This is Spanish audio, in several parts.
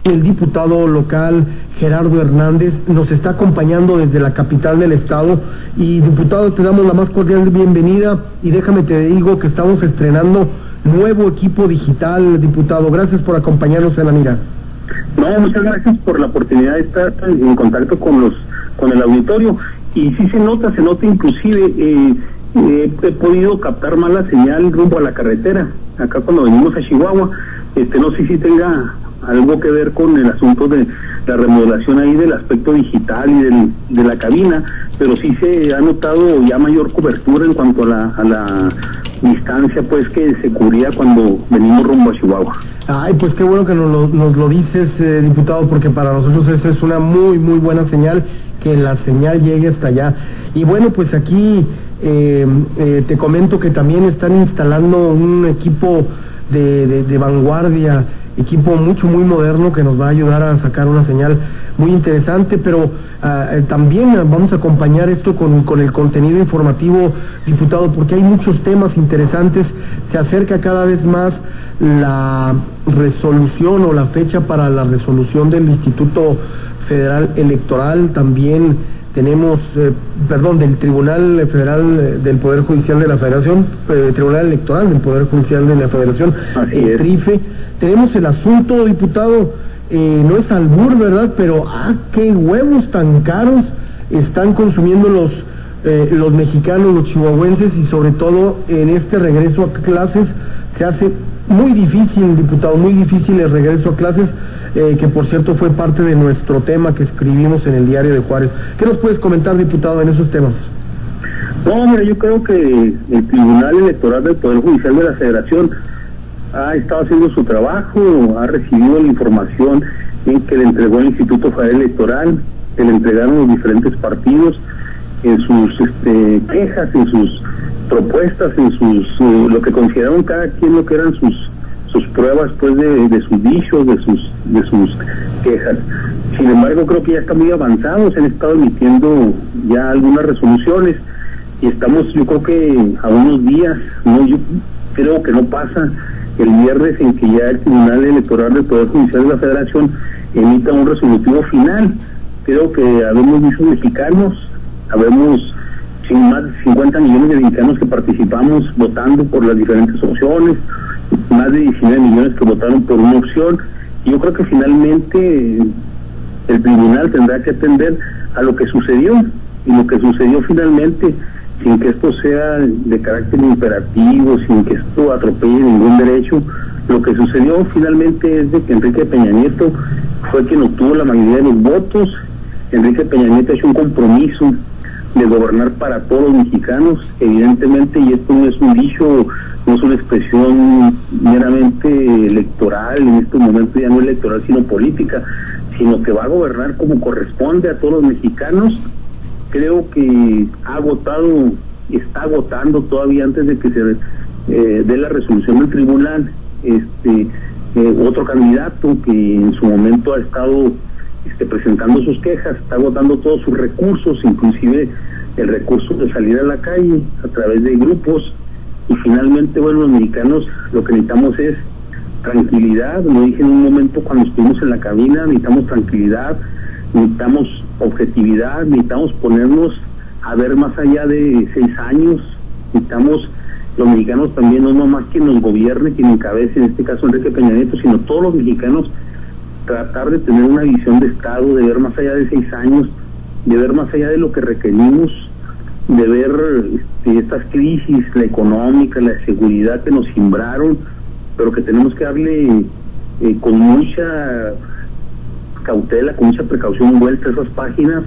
El diputado local Gerardo Hernández nos está acompañando desde la capital del estado. Y diputado, te damos la más cordial bienvenida y déjame te digo que estamos estrenando nuevo equipo digital, diputado. Gracias por acompañarnos en La Mira. No, muchas gracias por la oportunidad de estar en contacto con el auditorio. Y sí se nota inclusive, he podido captar más la señal rumbo a la carretera, acá cuando venimos a Chihuahua. No sé si tenga algo que ver con el asunto de la remodelación ahí del aspecto digital y de la cabina, pero sí se ha notado ya mayor cobertura en cuanto a la distancia pues que se cubría cuando venimos rumbo a Chihuahua. Ay, pues qué bueno que nos lo dices, diputado, porque para nosotros esa es una muy buena señal, que la señal llegue hasta allá. Y bueno, pues aquí te comento que también están instalando un equipo de vanguardia, equipo muy moderno que nos va a ayudar a sacar una señal muy interesante, pero también vamos a acompañar esto con el contenido informativo, diputado, porque hay muchos temas interesantes. Se acerca cada vez más la resolución o la fecha para la resolución del Instituto Federal Electoral. También tenemos, del Tribunal Federal del Poder Judicial de la Federación, Tribunal Electoral del Poder Judicial de la Federación, el TRIFE. Tenemos el asunto, diputado, no es albur, ¿verdad? Pero, qué huevos tan caros están consumiendo los mexicanos, los chihuahuenses, y sobre todo en este regreso a clases se hace muy difícil, diputado, muy difícil el regreso a clases, que por cierto fue parte de nuestro tema que escribimos en el Diario de Juárez. ¿Qué nos puedes comentar, diputado, en esos temas? No, mira, yo creo que el Tribunal Electoral del Poder Judicial de la Federación ha estado haciendo su trabajo, ha recibido la información que le entregó el Instituto Federal Electoral, que le entregaron los diferentes partidos en sus quejas, en sus propuestas, en lo que consideraron cada quien lo que eran sus pruebas pues de sus dichos, de sus quejas. Sin embargo, creo que ya están muy avanzados, han estado emitiendo ya algunas resoluciones y estamos, yo creo que a unos días, yo creo que no pasa el viernes en que ya el Tribunal Electoral del Poder Judicial de la Federación emita un resolutivo final. Creo que habemos muchos mexicanos, habemos más de 50 millones de mexicanos que participamos votando por las diferentes opciones, más de 19 millones que votaron por una opción, y yo creo que finalmente el tribunal tendrá que atender a lo que sucedió, y lo que sucedió finalmente, sin que esto sea de carácter imperativo, sin que esto atropelle ningún derecho, lo que sucedió finalmente es de que Enrique Peña Nieto fue quien obtuvo la mayoría de los votos. Enrique Peña Nieto ha hecho un compromiso de gobernar para todos los mexicanos, evidentemente, y esto no es un dicho, no es una expresión meramente electoral, en este momento ya no electoral sino política, sino que va a gobernar como corresponde a todos los mexicanos. Creo que ha agotado, está agotando todavía antes de que se dé la resolución del tribunal, otro candidato que en su momento ha estado presentando sus quejas, está agotando todos sus recursos, inclusive el recurso de salir a la calle a través de grupos, y finalmente, bueno, los mexicanos lo que necesitamos es tranquilidad. Lo dije en un momento cuando estuvimos en la cabina, necesitamos tranquilidad, necesitamos objetividad, necesitamos ponernos a ver más allá de 6 años, necesitamos los mexicanos también, no nomás quien nos gobierne, quien encabece, en este caso Enrique Peña Nieto, sino todos los mexicanos, tratar de tener una visión de Estado, de ver más allá de 6 años, de ver más allá de lo que requerimos, de ver estas crisis, la económica, la seguridad que nos simbraron, pero que tenemos que darle con mucha cautela, con mucha precaución vuelta a esas páginas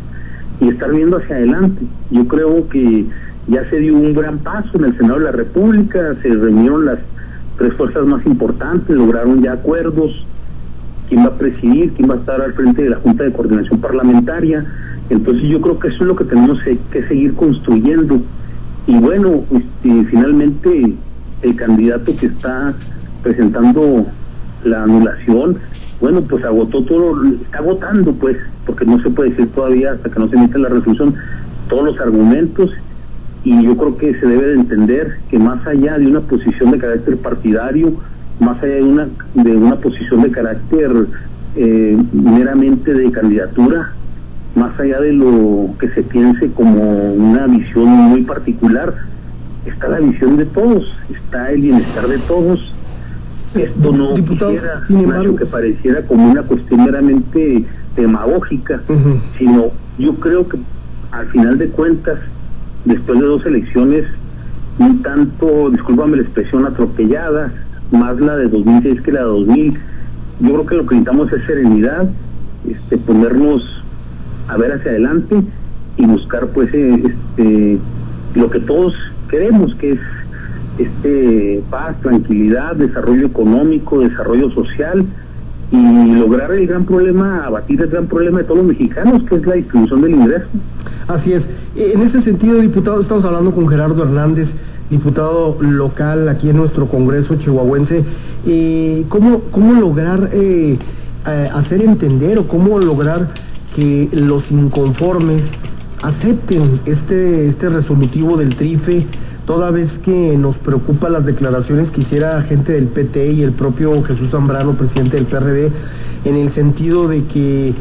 y estar viendo hacia adelante. Yo creo que ya se dio un gran paso en el Senado de la República, se reunieron las 3 fuerzas más importantes, lograron ya acuerdos, quién va a presidir, quién va a estar al frente de la Junta de Coordinación Parlamentaria. Entonces yo creo que eso es lo que tenemos que seguir construyendo. Y bueno, finalmente el candidato que está presentando la anulación, bueno, pues agotó todo, está agotando pues, porque no se puede decir todavía hasta que no se emita la resolución todos los argumentos, y yo creo que se debe de entender que más allá de una posición de carácter partidario, más allá de una posición de carácter meramente de candidatura, más allá de lo que se piense como una visión muy particular, está la visión de todos, está el bienestar de todos. Esto no quisiera, Nacho, que pareciera como una cuestión meramente demagógica, sino yo creo que al final de cuentas, después de 2 elecciones, un tanto, discúlpame la expresión, atropelladas, más la de 2006 que la de 2000, yo creo que lo que necesitamos es serenidad, ponernos a ver hacia adelante y buscar pues lo que todos queremos, que es paz, tranquilidad, desarrollo económico, desarrollo social, y lograr el gran problema, abatir el gran problema de todos los mexicanos, que es la distribución del ingreso. Así es. En ese sentido, diputado, estamos hablando con Gerardo Hernández, diputado local aquí en nuestro Congreso chihuahuense. ¿Cómo lograr hacer entender o cómo lograr que los inconformes acepten este resolutivo del TRIFE, toda vez que nos preocupa las declaraciones que hiciera gente del PT y el propio Jesús Zambrano, presidente del PRD, en el sentido de que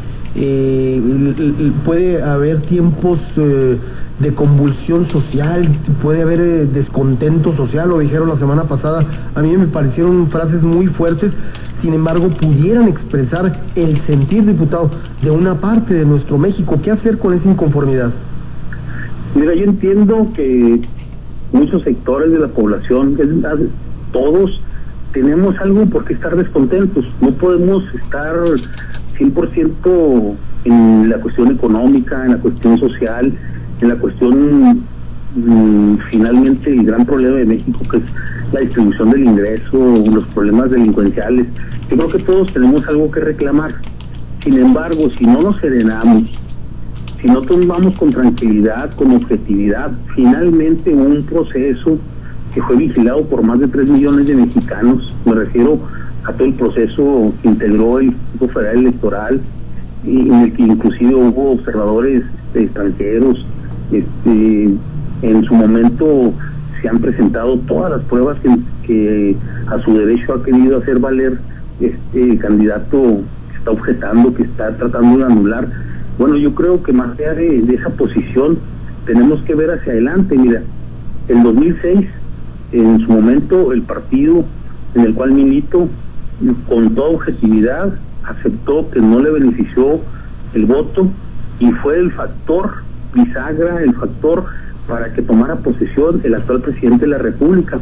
puede haber tiempos de convulsión social, puede haber descontento social, lo dijeron la semana pasada, a mí me parecieron frases muy fuertes, sin embargo pudieran expresar el sentir, diputado, de una parte de nuestro México. ¿Qué hacer con esa inconformidad? Mira, yo entiendo que muchos sectores de la población, todos, tenemos algo por qué estar descontentos. No podemos estar 100% en la cuestión económica, en la cuestión social, en la cuestión, finalmente, el gran problema de México, que es la distribución del ingreso, los problemas delincuenciales. Yo creo que todos tenemos algo que reclamar. Sin embargo, si no nos serenamos, si no tomamos con tranquilidad, con objetividad, finalmente un proceso que fue vigilado por más de 3 millones de mexicanos, me refiero a todo el proceso que integró el Instituto Federal Electoral, y en el que inclusive hubo observadores extranjeros, en su momento se han presentado todas las pruebas que a su derecho ha querido hacer valer este candidato que está objetando, que está tratando de anular. Bueno, yo creo que más allá de esa posición tenemos que ver hacia adelante. Mira, en 2006, en su momento, el partido en el cual milito, con toda objetividad, aceptó que no le benefició el voto y fue el factor bisagra, el factor para que tomara posesión el actual presidente de la República.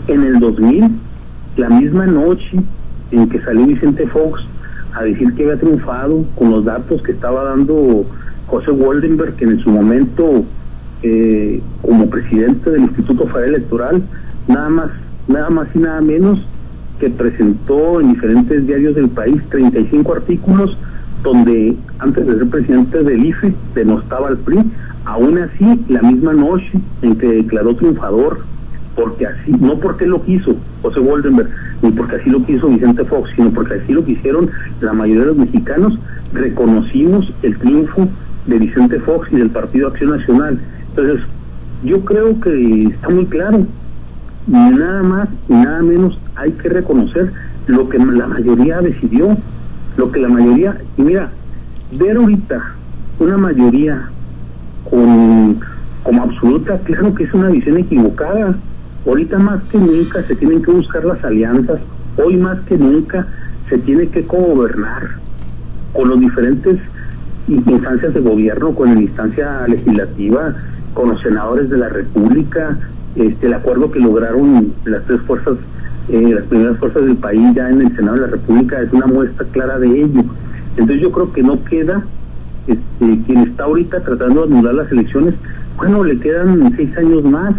En el 2000, la misma noche en que salió Vicente Fox a decir que había triunfado con los datos que estaba dando José Goldenberg, que en su momento, como presidente del Instituto Federal Electoral, nada más y nada menos que presentó en diferentes diarios del país 35 artículos donde antes de ser presidente del IFE denostaba al PRI. Aún así, la misma noche en que declaró triunfador, porque así, no porque lo quiso José Goldenberg, ni porque así lo quiso Vicente Fox, sino porque así lo quisieron la mayoría de los mexicanos, reconocimos el triunfo de Vicente Fox y del Partido Acción Nacional. Entonces, yo creo que está muy claro, nada más y nada menos hay que reconocer lo que la mayoría decidió, lo que la mayoría, y mira, ver ahorita una mayoría como absoluta, claro que es una visión equivocada. Ahorita más que nunca se tienen que buscar las alianzas, hoy más que nunca se tiene que gobernar con los diferentes instancias de gobierno, con la instancia legislativa, con los senadores de la República. El acuerdo que lograron las tres fuerzas, las primeras fuerzas del país ya en el Senado de la República es una muestra clara de ello. Entonces yo creo que no queda quien está ahorita tratando de anular las elecciones, bueno, le quedan 6 años más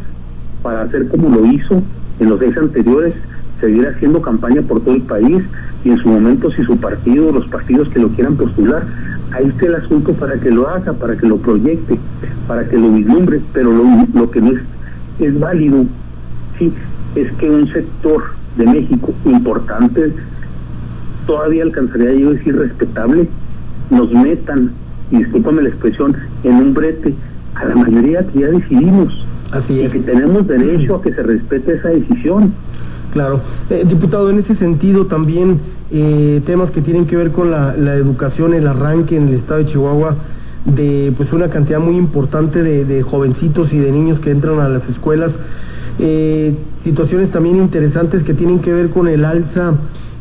para hacer como lo hizo en los 6 anteriores, seguir haciendo campaña por todo el país, y en su momento, si su partido, los partidos que lo quieran postular, ahí está el asunto para que lo haga, para que lo proyecte, para que lo vislumbre. Pero lo que no es válido, sí, es que un sector de México importante, todavía alcanzaría yo a decir respetable, nos metan, y discúlpame la expresión, en un brete a la mayoría que ya decidimos. Así es. Y que tenemos derecho a que se respete esa decisión. Claro. Diputado, en ese sentido también temas que tienen que ver con la educación, el arranque en el estado de Chihuahua de pues una cantidad muy importante de jovencitos y de niños que entran a las escuelas, situaciones también interesantes que tienen que ver con el alza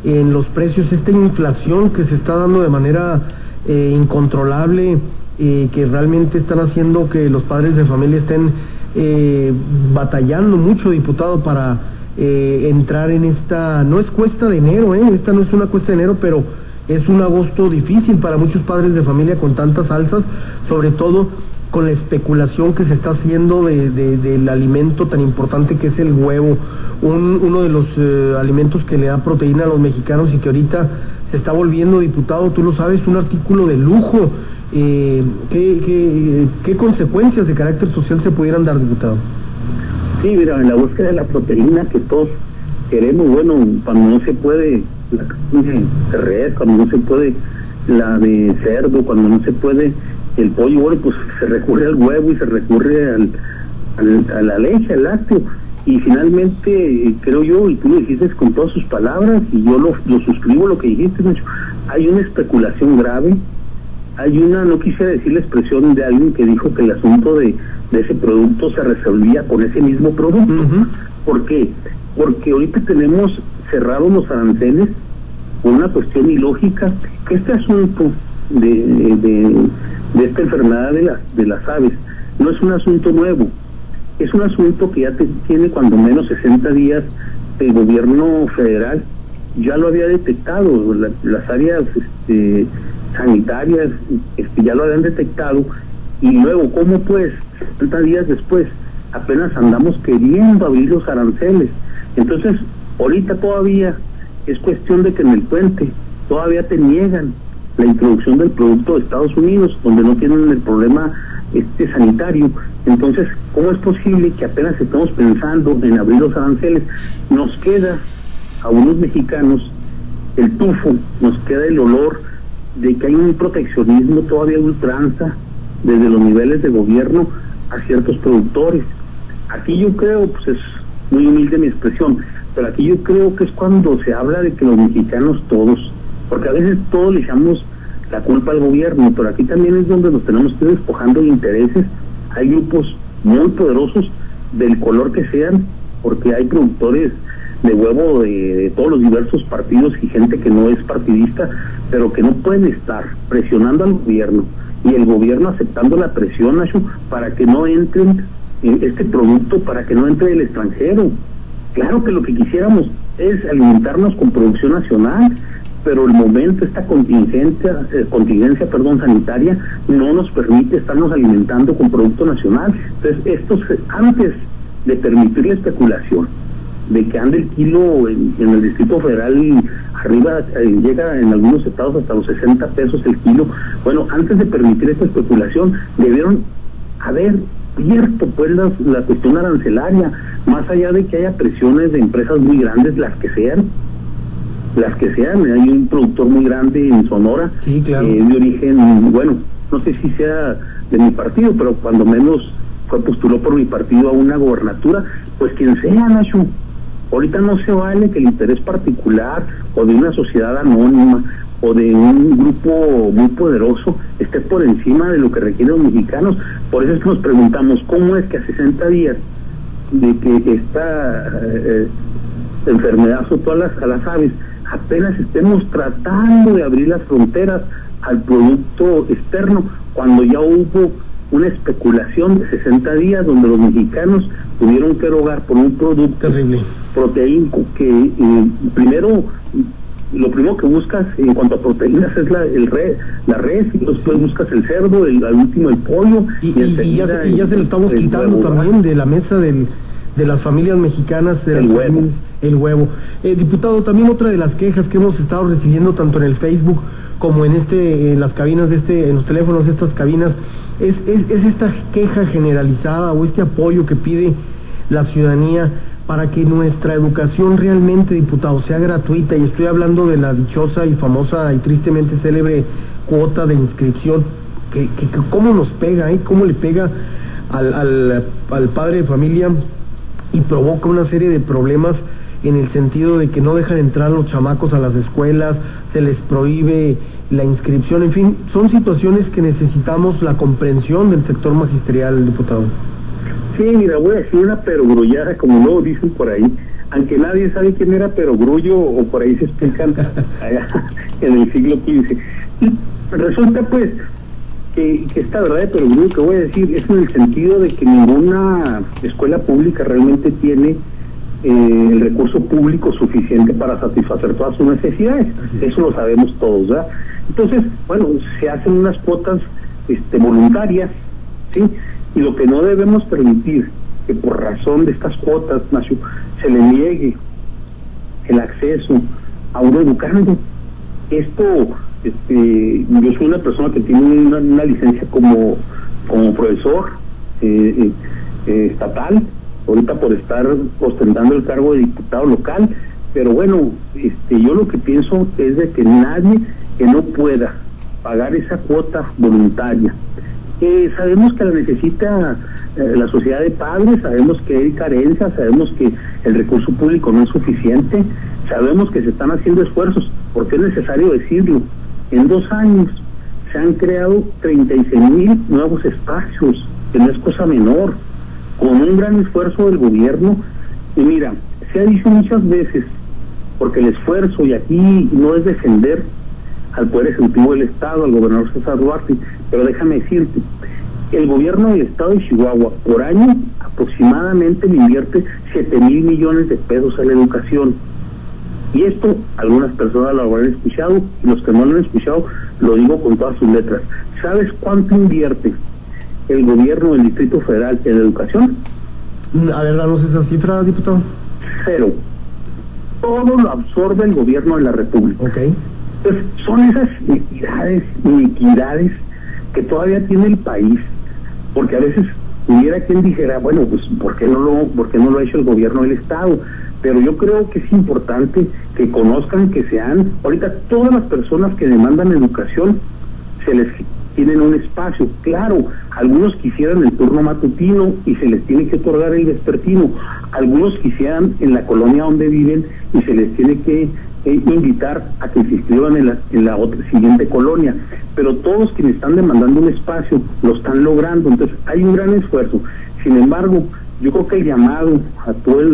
en los precios, esta inflación que se está dando de manera incontrolable, que realmente están haciendo que los padres de familia estén batallando mucho, diputado, para entrar en esta, no es cuesta de enero, esta no es una cuesta de enero, pero es un agosto difícil para muchos padres de familia con tantas alzas, sobre todo con la especulación que se está haciendo del alimento tan importante que es el huevo, uno de los alimentos que le da proteína a los mexicanos y que ahorita se está volviendo, diputado, tú lo sabes, un artículo de lujo. ¿Qué consecuencias de carácter social se pudieran dar, diputado? Sí, mira, en la búsqueda de la proteína que todos queremos, bueno, cuando no se puede la carne de res, cuando no se puede la de cerdo, cuando no se puede el pollo, bueno, pues se recurre al huevo y se recurre a la leche, al lácteo, y finalmente creo yo, y tú lo dijiste con todas sus palabras, y yo lo suscribo lo que dijiste, Nacho, hay una especulación grave, hay una, no quisiera decir la expresión de alguien que dijo que el asunto de ese producto se resolvía con ese mismo producto. ¿Por qué? Porque ahorita tenemos cerrados los aranceles por una cuestión ilógica, que este asunto de esta enfermedad de las aves no es un asunto nuevo, es un asunto que ya tiene cuando menos 60 días. El gobierno federal ya lo había detectado, las áreas sanitarias ya lo habían detectado, y luego, ¿cómo pues 60 días después apenas andamos queriendo abrir los aranceles? Entonces, ahorita todavía es cuestión de que en el puente todavía te niegan la introducción del producto de Estados Unidos, donde no tienen el problema sanitario. Entonces, ¿cómo es posible que apenas estamos pensando en abrir los aranceles? Nos queda a unos mexicanos el tufo, nos queda el olor de que hay un proteccionismo todavía ultranza desde los niveles de gobierno a ciertos productores. Aquí yo creo, pues es muy humilde mi expresión, pero aquí yo creo que es cuando se habla de que los mexicanos todos, porque a veces todos le echamos la culpa al gobierno, pero aquí también es donde nos tenemos que ir despojando de intereses. Hay grupos muy poderosos del color que sean, porque hay productores de huevo de todos los diversos partidos y gente que no es partidista, pero que no pueden estar presionando al gobierno y el gobierno aceptando la presión, Nacho, para que no entren este producto, para que no entre del extranjero. Claro que lo que quisiéramos es alimentarnos con producción nacional, pero el momento, esta contingencia sanitaria no nos permite estarnos alimentando con producto nacional. Entonces, antes de permitir la especulación de que ande el kilo en el Distrito Federal y arriba, llega en algunos estados hasta los 60 pesos el kilo, bueno, antes de permitir esta especulación debieron haber abierto pues la cuestión arancelaria, más allá de que haya presiones de empresas muy grandes, las que sean. Hay un productor muy grande en Sonora, sí, claro, de origen, bueno, no sé si sea de mi partido, pero cuando menos postuló por mi partido a una gobernatura, pues quien sea, Nacho. Ahorita no se vale que el interés particular o de una sociedad anónima o de un grupo muy poderoso esté por encima de lo que requieren los mexicanos. Por eso es que nos preguntamos cómo es que a 60 días de que esta enfermedad azotó a las aves, apenas estemos tratando de abrir las fronteras al producto externo, cuando ya hubo una especulación de 60 días donde los mexicanos tuvieron que rogar por un producto terrible proteínico que lo primero que buscas en cuanto a proteínas es la res, y después buscas el cerdo, al último el pollo, y ya se lo estamos quitando también de la mesa de las familias mexicanas, el huevo. Diputado, también otra de las quejas que hemos estado recibiendo tanto en el Facebook como en las cabinas en los teléfonos de estas cabinas, es esta queja generalizada o este apoyo que pide la ciudadanía para que nuestra educación realmente, diputado, sea gratuita, y estoy hablando de la dichosa y famosa y tristemente célebre cuota de inscripción, que cómo nos pega, cómo le pega al padre de familia y provoca una serie de problemas en el sentido de que no dejan entrar los chamacos a las escuelas, se les prohíbe la inscripción, en fin, son situaciones que necesitamos la comprensión del sector magisterial, diputado. Sí, mira, voy a decir una perogrullada, como luego dicen por ahí, aunque nadie sabe quién era Perogrullo, o por ahí se explican allá en el siglo XV. Y resulta pues que esta verdad de Perogrullo que voy a decir es en el sentido de que ninguna escuela pública realmente tiene el recurso público suficiente para satisfacer todas sus necesidades. Eso lo sabemos todos, ¿verdad? Entonces, bueno, se hacen unas cuotas voluntarias, ¿sí? Y lo que no debemos permitir que por razón de estas cuotas, Nacio, se le niegue el acceso a un educando. Esto, yo soy una persona que tiene una licencia como profesor estatal, ahorita por estar ostentando el cargo de diputado local, pero bueno, yo lo que pienso es de que nadie que no pueda pagar esa cuota voluntaria, sabemos que la necesita la sociedad de padres, sabemos que hay carencias, sabemos que el recurso público no es suficiente, sabemos que se están haciendo esfuerzos, porque es necesario decirlo. En 2 años se han creado 36,000 nuevos espacios, que no es cosa menor, con un gran esfuerzo del gobierno. Y mira, se ha dicho muchas veces, porque el esfuerzo, y aquí no es defender al Poder Ejecutivo del Estado, al gobernador César Duarte, pero déjame decirte, el gobierno del Estado de Chihuahua por año aproximadamente le invierte 7,000 millones de pesos a la educación. Y esto algunas personas lo habrán escuchado, y los que no lo han escuchado lo digo con todas sus letras. ¿Sabes cuánto invierte el gobierno del Distrito Federal en educación? A ver, danos esa cifra, diputado. 0. Todo lo absorbe el gobierno de la República. Okay. Pues son esas iniquidades que todavía tiene el país, porque a veces hubiera quien dijera, bueno, pues ¿por qué no lo ha hecho el gobierno del Estado? Pero yo creo que es importante que conozcan que sean, ahorita todas las personas que demandan educación, se les tienen un espacio. Claro, algunos quisieran el turno matutino y se les tiene que otorgar el vespertino, algunos quisieran en la colonia donde viven y se les tiene que invitar a que se inscriban en la otra siguiente colonia, pero todos quienes están demandando un espacio lo están logrando. Entonces hay un gran esfuerzo. Sin embargo, yo creo que el llamado a todos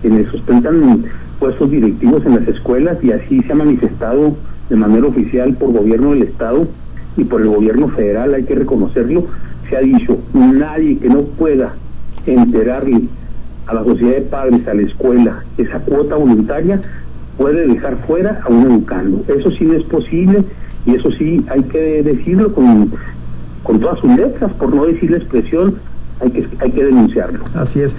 quienes sustentan puestos directivos en las escuelas, y así se ha manifestado de manera oficial por gobierno del Estado y por el gobierno federal, hay que reconocerlo, se ha dicho, nadie que no pueda enterarle a la sociedad de padres, a la escuela, esa cuota voluntaria, puede dejar fuera a un educando. Eso sí no es posible, y eso sí hay que decirlo con todas sus letras, por no decir la expresión, hay que denunciarlo. Así es.